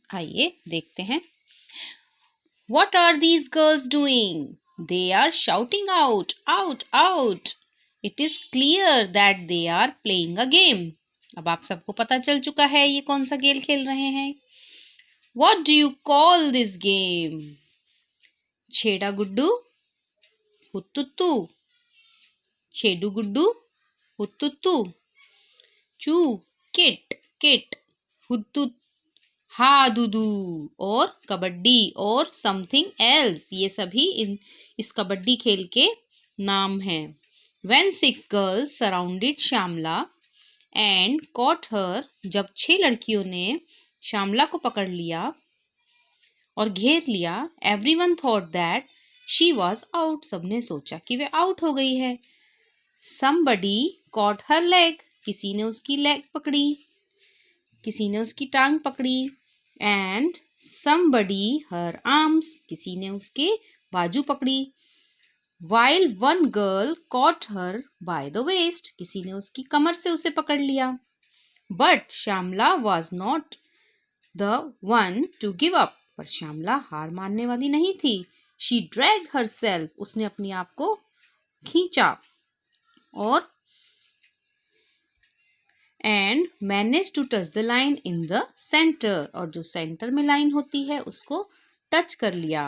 आइए देखते हैं। What are these girls doing? They are shouting out, out, out. It is clear that they are playing a game. अब आप सबको पता चल चुका है ये कौन सा खेल खेल रहे हैं। What do you call this game? छेड़ा गुड्डू, हुत्तुत्तू, छेडू गुड्डू, हुत्तुत्तू, चू, किट, किट, हुत्तुत, हा दुदू, और कबड्डी और समथिंग एल्स, ये सभी इस कबड्डी खेल के नाम हैं। When 6 girls surrounded Shyamala and caught her, जब 6 लड़कियों ने श्यामला को पकड़ लिया और घेर लिया, everyone thought that she was out, सबने सोचा कि वे आउट हो गई है। Somebody caught her leg, किसी ने उसकी लेग पकड़ी, किसी ने उसकी टांग पकड़ी। एंड somebody her arms, किसी ने उसके बाजू पकड़ी। while one girl caught her by the waist, किसी ने उसकी कमर से उसे पकड़ लिया। but Shyamala was not the one to give up, पर श्यामला हार मानने वाली नहीं थी। she dragged herself, उसने अपने आप को खींचा और and managed to touch the line in the center, और जो सेंटर में लाइन होती है उसको टच कर लिया।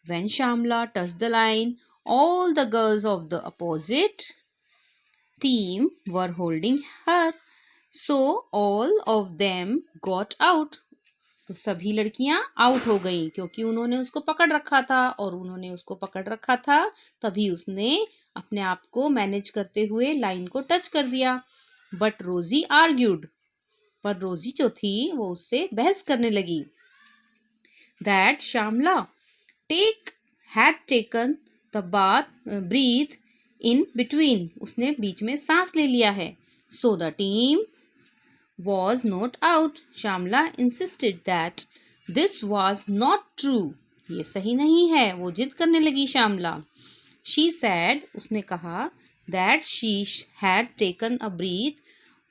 when Shamla touched the line, all the girls of the opposite team were holding her, so all of them got out, तो सभी लड़कियां आउट हो गईं क्योंकि उन्होंने उसको पकड़ रखा था, और उन्होंने उसको पकड़ रखा था तभी उसने अपने आप को मैनेज करते हुए लाइन को टच कर दिया। बट रोजी आर्ग्यूड, पर रोजी जो थी वो उससे बहस करने लगी। That Shyamala had taken the breath in between, उसने बीच में सांस ले लिया है। So the team was not out, Shyamala insisted that this was not true, ये सही नहीं है, वो जिद करने लगी श्यामला। शी सैड, उसने कहा, that she had taken a breath,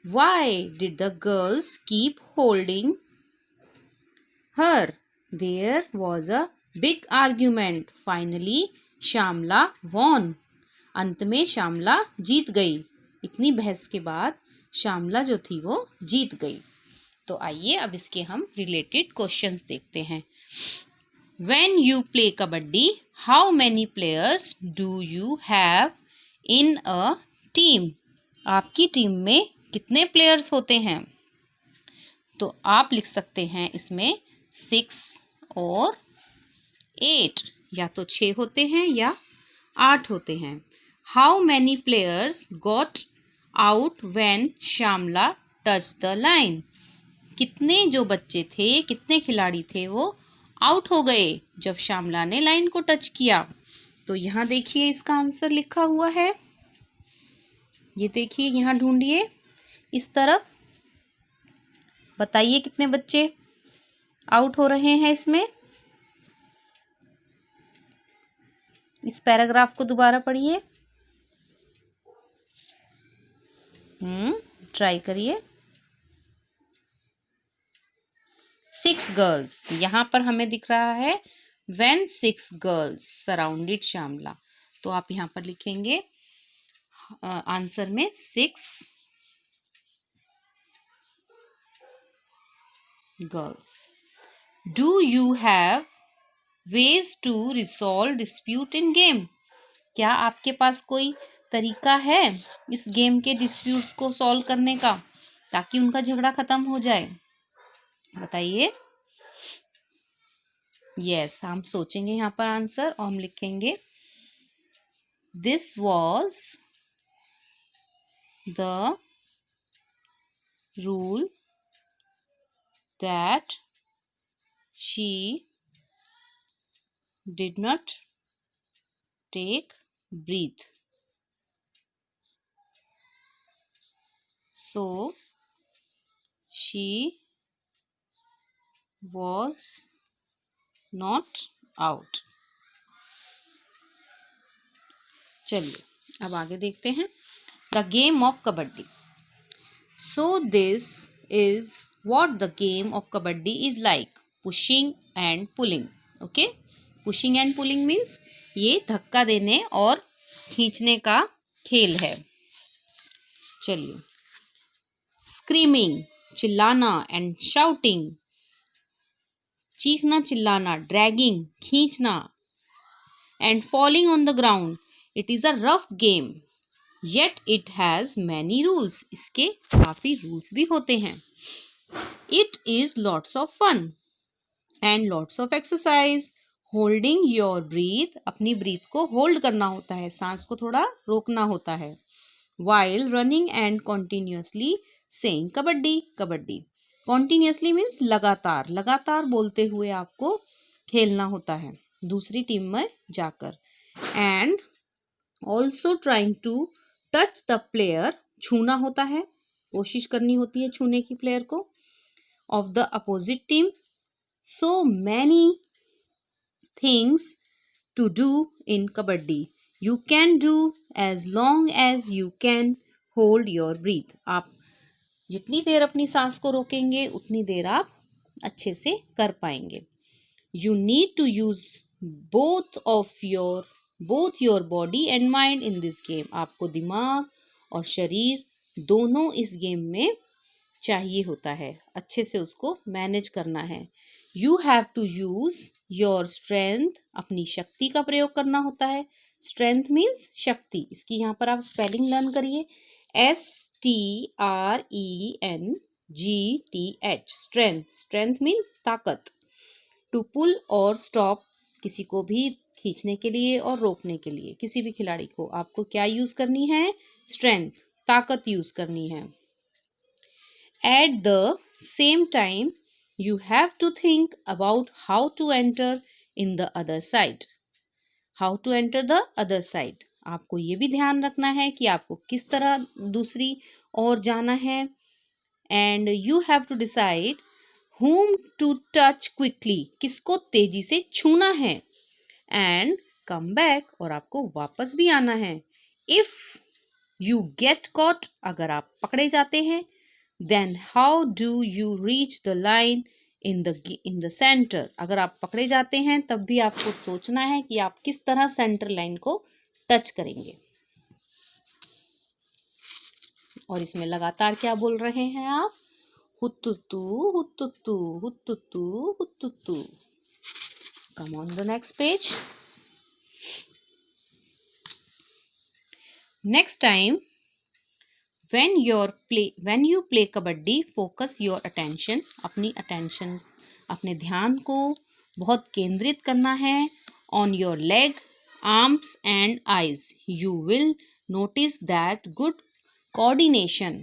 why did the girls keep holding her? There was a big argument. Finally Shamla won. अंत में श्यामला जीत गई। इतनी बहस के बाद श्यामला जो थी वो जीत गई। तो आइए अब इसके हम रिलेटेड क्वेश्चंस देखते हैं। When you play kabaddi, how many players do you have in a team? आपकी टीम में कितने प्लेयर्स होते हैं? तो आप लिख सकते हैं इसमें 6 और 8, या तो 6 होते हैं या 8 होते हैं। How many players got out when Shyamala touch the line? कितने जो बच्चे थे, कितने खिलाड़ी थे वो आउट हो गए जब श्यामला ने लाइन को टच किया? तो यहाँ देखिए इसका आंसर लिखा हुआ है, ये देखिए यहाँ ढूंढिए इस तरफ, बताइए कितने बच्चे आउट हो रहे हैं इसमें। इस पैराग्राफ को दोबारा पढ़िए, ट्राई करिए। 6 गर्ल्स, यहाँ पर हमें दिख रहा है when 6 girls surrounded श्यामला, तो आप यहाँ पर लिखेंगे आंसर में 6 girls. Do you have ways to resolve dispute in game? क्या आपके पास कोई तरीका है इस गेम के डिस्प्यूट्स को सॉल्व करने का ताकि उनका झगड़ा खत्म हो जाए? बताइए। यस, हम सोचेंगे यहाँ पर आंसर और हम लिखेंगे this was the rule that she did not take breath, so she was not out। चलिए अब आगे देखते हैं। The game of kabaddi. So this is what the game of kabaddi is like. Pushing and pulling. Okay, pushing and pulling means ये धक्का देने और खींचने का खेल है. चलिए, स्क्रीमिंग चिल्लाना एंड शाउटिंग, चीखना चिल्लाना, ड्रैगिंग खींचना, and falling on the ground. It is a rough game yet it has many rules. इसके काफी रूल्स भी होते हैं. It is lots of fun and lots of exercise. Holding your breath, अपनी breath को hold करना होता है, सांस को थोड़ा रोकना होता है. while running and continuously saying kabaddi kabaddi. continuously means लगातार, लगातार बोलते हुए आपको खेलना होता है दूसरी टीम में जाकर. and also trying to touch the player, छूना होता है, कोशिश करनी होती है छूने की प्लेयर को, of the opposite team. so many things to do in kabaddi. You can do as long as you can hold your breath. आप जितनी देर अपनी सांस को रोकेंगे उतनी देर आप अच्छे से कर पाएंगे. You need to use both your body and mind in this game. आपको दिमाग और शरीर दोनों इस गेम में चाहिए होता है, अच्छे से उसको मैनेज करना है. You have to use your strength, अपनी शक्ति का प्रयोग करना होता है. स्ट्रेंथ मीन्स शक्ति. इसकी यहाँ पर आप स्पेलिंग लर्न करिए, STRENGTH. स्ट्रेंथ, स्ट्रेंथ मीन ताकत. टू पुल और स्टॉप, किसी को भी खींचने के लिए और रोकने के लिए, किसी भी खिलाड़ी को आपको क्या यूज करनी है? स्ट्रेंथ, ताकत यूज करनी है. At the same time, you have to think about how to enter in the other side. How to enter the other side. आपको ये भी ध्यान रखना है कि आपको किस तरह दूसरी ओर जाना है. And you have to decide whom to touch quickly. किसको तेजी से छूना है. And come back, और आपको वापस भी आना है. If you get caught, अगर आप पकड़े जाते हैं, then how do you reach the line in the center. अगर आप पकड़े जाते हैं तब भी आपको सोचना है कि आप किस तरह सेंटर लाइन को टच करेंगे. और इसमें लगातार क्या बोल रहे हैं आप? हुत्तुत्तु हुत्तुत्तु हुत्तुत्तु हुत्तुत्तु. Come on the next page. Next time, when you play kabaddi, focus your attention. अपने ध्यान को बहुत केंद्रित करना है on your leg, arms and eyes. You will notice that good coordination,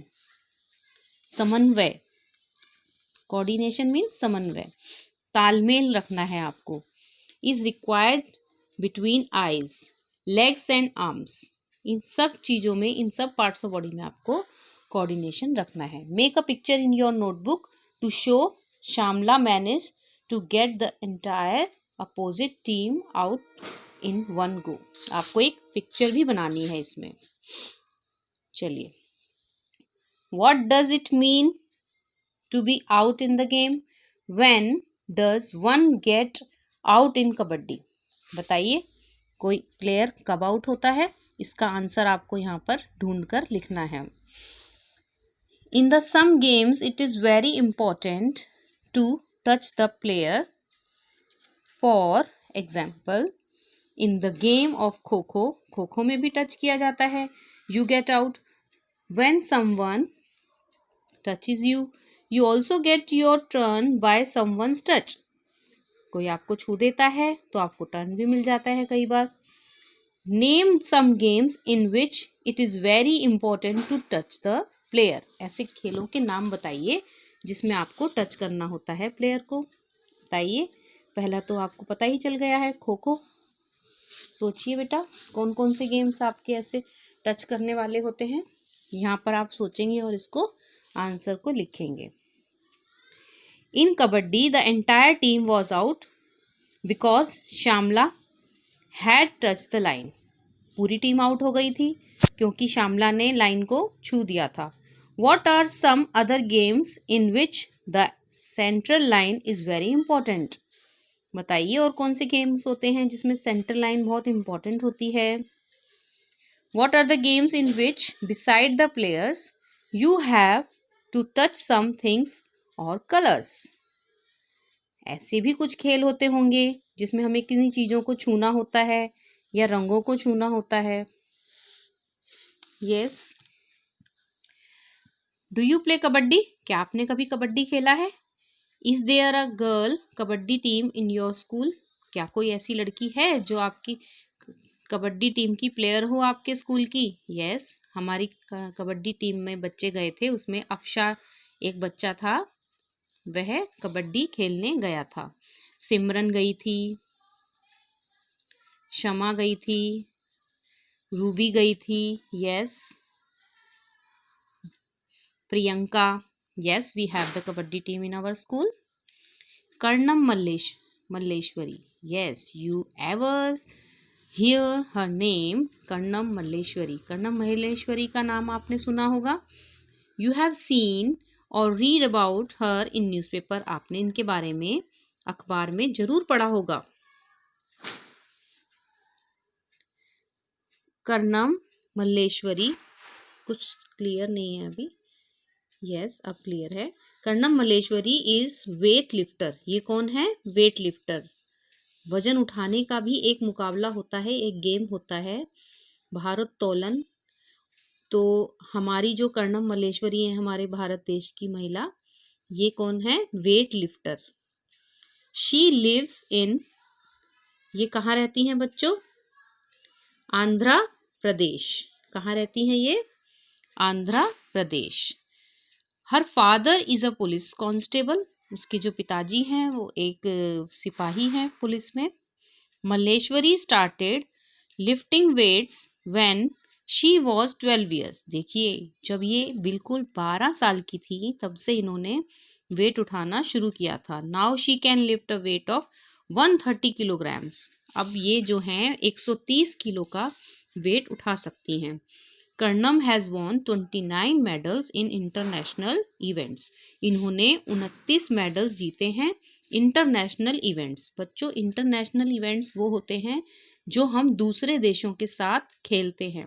समन्वय, coordination means समन्वय, तालमेल रखना है आपको, is required between eyes, legs and arms. इन सब चीज़ों में, इन सब पार्ट्स ऑफ बॉडी में आपको कोऑर्डिनेशन रखना है. Make a picture in your notebook to show Shyamala manage to get the entire opposite team out in one go. आपको एक पिक्चर भी बनानी है इसमें. चलिए, what does it mean to be out in the game? When does one get out in kabaddi? बताइए, कोई player कब आउट होता है? इसका आंसर आपको यहाँ पर ढूंढकर लिखना है. In the some games it is very important to touch the player. For example, in the game of kho kho, kho खो में भी टच किया जाता है. You get out when someone touches you. You also get your turn by someone's touch. कोई आपको छू देता है तो आपको टर्न भी मिल जाता है कई बार. Name some games in which it is very important to touch the player. ऐसे खेलों के नाम बताइए जिसमें आपको टच करना होता है प्लेयर को. बताइए, पहला तो आपको पता ही चल गया है, खो खो. सोचिए बेटा, कौन कौन से गेम्स आपके ऐसे टच करने वाले होते हैं. यहाँ पर आप सोचेंगे और इसको आंसर को लिखेंगे. In kabaddi the entire team was out because Shyamala had touch the line. पूरी टीम आउट हो गई थी क्योंकि श्यामला ने लाइन को छू दिया था. What are some other games in which the central line is very important. बताइए और कौन से गेम्स होते हैं जिसमें सेंट्रल लाइन बहुत इंपॉर्टेंट होती है। What are the games in which, beside the players, you have to touch some things or colors? ऐसे भी कुछ खेल होते होंगे जिसमें हमें किन्हीं चीज़ों को छूना होता है या रंगों को छूना होता है। Yes. Do you play kabaddi? क्या आपने कभी कबड्डी खेला है? Is there a girl kabaddi team in your school? क्या कोई ऐसी लड़की है जो आपकी कबड्डी टीम की प्लेयर हो आपके स्कूल की? यस, हमारी कबड्डी टीम में बच्चे गए थे, उसमें अफशा एक बच्चा था, वह कबड्डी खेलने गया था। सिमरन गई थी, शमा गई थी, रूबी गई थी, yes, Priyanka, yes, we have the kabaddi team in our school. Karnam Malleswari, yes, you ever hear her name Karnam Malleswari. Karnam Malleswari का नाम आपने सुना होगा। You have seen or read about her in newspaper. आपने इनके बारे में अखबार में जरूर पढ़ा होगा। कर्णम मल्लेश्वरी, कुछ क्लियर नहीं है अभी। यस, अब क्लियर है। Karnam Malleswari is weight lifter. ये कौन है? Weight lifter. वजन उठाने का भी एक मुकाबला होता है, एक गेम होता है, भारोत्तोलन। तो हमारी जो कर्णम मल्लेश्वरी है, हमारे भारत देश की महिला, ये कौन है? Weight lifter. She lives in, ये कहाँ रहती हैं बच्चों? आंध्र प्रदेश। कहाँ रहती हैं ये? Andhra Pradesh. Her father is a police constable. उसके जो पिताजी हैं वो एक सिपाही हैं पुलिस में। Malleswari started lifting weights when she was 12 years. देखिए, जब ये बिल्कुल 12 साल की थी तब से इन्होंने वेट उठाना शुरू किया था। Now she can lift a weight of 130 kilograms. अब ये जो हैं 130 किलो का वेट उठा सकती हैं। Karnam has won 29 medals in international events. इन्होंने 29 मेडल्स जीते हैं इंटरनेशनल इवेंट्स। बच्चों, इंटरनेशनल इवेंट्स वो होते हैं जो हम दूसरे देशों के साथ खेलते हैं।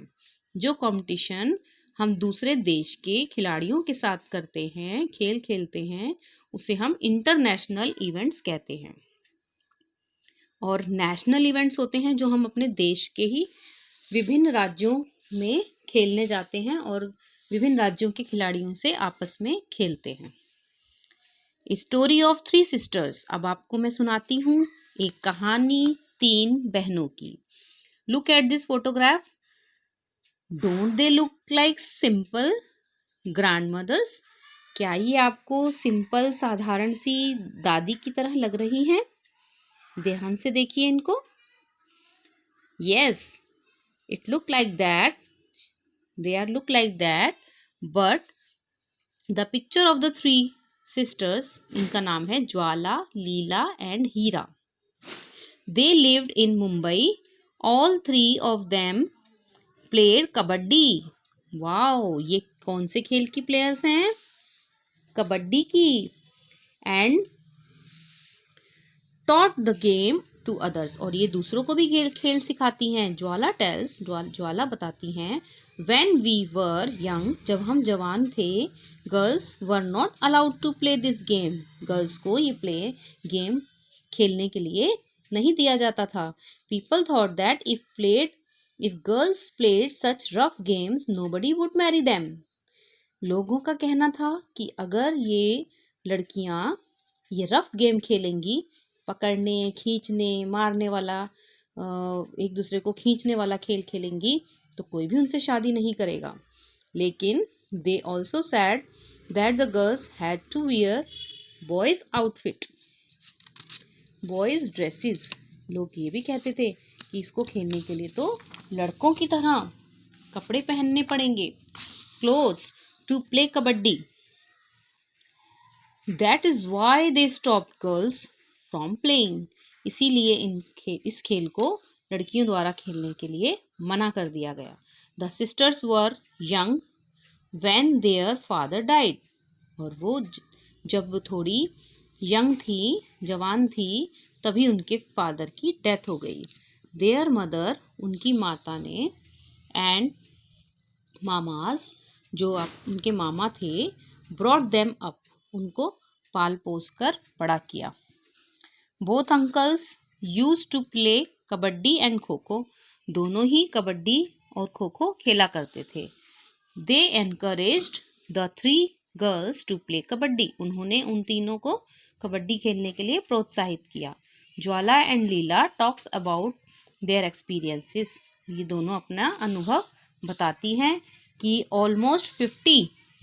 जो कंपटीशन हम दूसरे देश के खिलाड़ियों के साथ करते हैं, खेल खेलते हैं, उसे हम इंटरनेशनल इवेंट्स कहते हैं। और नेशनल इवेंट्स होते हैं जो हम अपने देश के ही विभिन्न राज्यों में खेलने जाते हैं और विभिन्न राज्यों के खिलाड़ियों से आपस में खेलते हैं। Story of 3 sisters. अब आपको मैं सुनाती हूँ एक कहानी 3 बहनों की। Look at this photograph. Don't they look like simple grandmother's? क्या ये आपको सिंपल साधारण सी दादी की तरह लग रही हैं? ध्यान से देखिए इनको। Yes, it look like that, they are look like that, but the picture of the 3 sisters, इनका नाम है Jwala, Leela and Hira. They lived in Mumbai. All 3 of them played kabaddi. Wow, ये कौन से खेल की प्लेयर्स हैं? कबड्डी की। and taught the game to others, और ये दूसरों को भी खेल सिखाती हैं। ज्वाला टेल्स, ज्वाला बताती हैं, when we were young, जब हम जवान थे, girls were not allowed to play this game, girls को ये गेम खेलने के लिए नहीं दिया जाता था। people thought that if girls played such rough games, nobody would marry them, लोगों का कहना था कि अगर ये लड़कियां ये रफ गेम खेलेंगी, पकड़ने, खींचने, मारने वाला, एक दूसरे को खींचने वाला खेल खेलेंगी, तो कोई भी उनसे शादी नहीं करेगा। लेकिन they also said that the girls had to wear boys outfit, boys dresses. लोग ये भी कहते थे कि इसको खेलने के लिए तो लड़कों की तरह कपड़े पहनने पड़ेंगे, clothes to play kabaddi. That is why they stopped girls from playing. इसीलिए इस खेल को लड़कियों द्वारा खेलने के लिए मना कर दिया गया। The sisters were young when their father died, और वो जब वो थोड़ी यंग थी, जवान थी, तभी उनके फादर की डेथ हो गई। देयर मदर, उनकी माता ने, एंड मामाज, जो उनके मामा थे, ब्रॉट देम अप, उनको पाल पोस कर बड़ा किया। Both uncles use to play kabaddi and kho kho, दोनों ही कबड्डी और खो खो खेला करते थे। They encouraged the 3 girls to play kabaddi, उन्होंने उन तीनों को कबड्डी खेलने के लिए प्रोत्साहित किया। Jwala and Leela talks about their experiences, ये दोनों अपना अनुभव बताती हैं कि ऑलमोस्ट 50